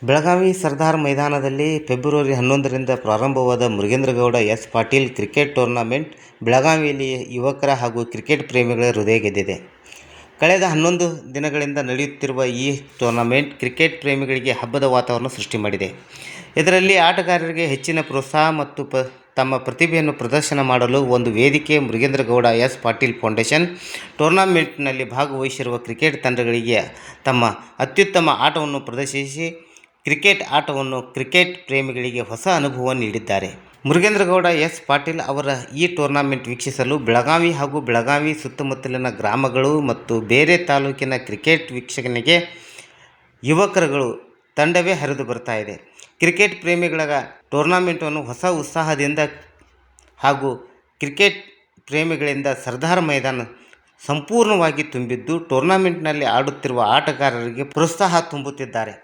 ಬೆಳಗಾವಿ ಸರ್ದಾರ್ ಮೈದಾನದಲ್ಲಿ ಫೆಬ್ರವರಿ 11ರಿಂದ ಪ್ರಾರಂಭವಾದ ಮುರುಗೇಂದ್ರಗೌಡ S Patil cricket tournament ಬೆಳಗಾವಿಯಲ್ಲಿ ಯುವಕರ ಹಾಗೂ ಕ್ರಿಕೆಟ್ ಪ್ರೇಮಿಗಳ ಹೃದಯ ಗೆದ್ದಿದೆ. ಕಳೆದ 11 ದಿನಗಳಿಂದ ನಡೆಯುತ್ತಿರುವ ಈ ಟೂರ್ನಮೆಂಟ್ ಕ್ರಿಕೆಟ್ ಪ್ರೇಮಿಗಳಿಗೆ ಹಬ್ಬದ ವಾತಾವರಣ ಸೃಷ್ಟಿ ಮಾಡಿದೆ. ಇದರಲ್ಲಿ ಆಟಗಾರರಿಗೆ ಹೆಚ್ಚಿನ ಪ್ರೋತ್ಸಾಹ ಮತ್ತು ತಮ್ಮ ಪ್ರತಿಭೆಯನ್ನು ಪ್ರದರ್ಶನ ಮಾಡಲು ಒಂದು ವೇದಿಕೆ. ಮುರುಗೇಂದ್ರಗೌಡ ಎಸ್ ಪಾಟೀಲ್ ಫೌಂಡೇಶನ್ ಟೂರ್ನಮೆಂಟ್ನಲ್ಲಿ ಭಾಗವಹಿಸಿರುವ ಕ್ರಿಕೆಟ್ ತಂಡಗಳಿಗೆ ತಮ್ಮ ಅತ್ಯುತ್ತಮ ಆಟವನ್ನು ಪ್ರದರ್ಶಿಸಿ ಕ್ರಿಕೆಟ್ ಪ್ರೇಮಿಗಳಿಗೆ ಹೊಸ ಅನುಭವ ನೀಡಿದ್ದಾರೆ. ಮುರುಗೇಂದ್ರಗೌಡ ಎಸ್ ಪಾಟೀಲ್ ಅವರ ಈ ಟೂರ್ನಮೆಂಟ್ ವೀಕ್ಷಿಸಲು ಬೆಳಗಾವಿ ಹಾಗೂ ಬೆಳಗಾವಿ ಸುತ್ತಮುತ್ತಲಿನ ಗ್ರಾಮಗಳು ಮತ್ತು ಬೇರೆ ತಾಲೂಕಿನ ಕ್ರಿಕೆಟ್ ವೀಕ್ಷಣೆಗೆ ಯುವಕರುಗಳ ತಂಡವೇ ಹರಿದು ಬರ್ತಾ ಇದೆ. ಕ್ರಿಕೆಟ್ ಪ್ರೇಮಿಗಳ ಟೂರ್ನಮೆಂಟನ್ನು ಹೊಸ ಉತ್ಸಾಹದಿಂದ ಹಾಗೂ ಕ್ರಿಕೆಟ್ ಪ್ರೇಮಿಗಳಿಂದ ಸರ್ದಾರ್ ಮೈದಾನ ಸಂಪೂರ್ಣವಾಗಿ ತುಂಬಿದ್ದು, ಟೂರ್ನಮೆಂಟ್ನಲ್ಲಿ ಆಡುತ್ತಿರುವ ಆಟಗಾರರಿಗೆ ಪ್ರೋತ್ಸಾಹ ತುಂಬುತ್ತಿದ್ದಾರೆ.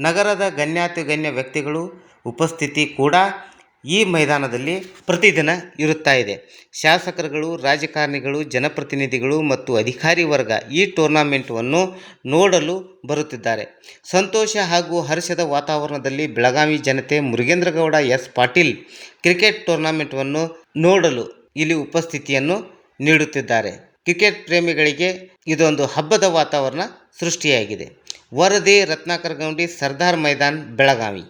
ನಗರದ ಗಣ್ಯಾತಿಗಣ್ಯ ವ್ಯಕ್ತಿಗಳ ಉಪಸ್ಥಿತಿ ಕೂಡ ಈ ಮೈದಾನದಲ್ಲಿ ಪ್ರತಿದಿನ ಇರುತ್ತಾ ಇದೆ. ಶಾಸಕರುಗಳು, ರಾಜಕಾರಣಿಗಳು, ಜನಪ್ರತಿನಿಧಿಗಳು ಮತ್ತು ಅಧಿಕಾರಿ ವರ್ಗ ಈ ಟೂರ್ನಮೆಂಟನ್ನು ನೋಡಲು ಬರುತ್ತಿದ್ದಾರೆ. ಸಂತೋಷ ಹಾಗೂ ಹರ್ಷದ ವಾತಾವರಣದಲ್ಲಿ ಬೆಳಗಾವಿ ಜನತೆ ಮುರುಗೇಂದ್ರಗೌಡ ಎಸ್ ಪಾಟೀಲ್ ಕ್ರಿಕೆಟ್ ಟೂರ್ನಮೆಂಟನ್ನು ನೋಡಲು ಇಲ್ಲಿ ಉಪಸ್ಥಿತಿಯನ್ನು ನೀಡುತ್ತಿದ್ದಾರೆ. ಕ್ರಿಕೆಟ್ ಪ್ರೇಮಿಗಳಿಗೆ ಇದೊಂದು ಹಬ್ಬದ ವಾತಾವರಣ ಸೃಷ್ಟಿಯಾಗಿದೆ. ವರದಿ ರತ್ನಾಕರ ಗೌಂಡಿ, ಸರ್ದಾರ್ ಮೈದಾನ್, ಬೆಳಗಾವಿ.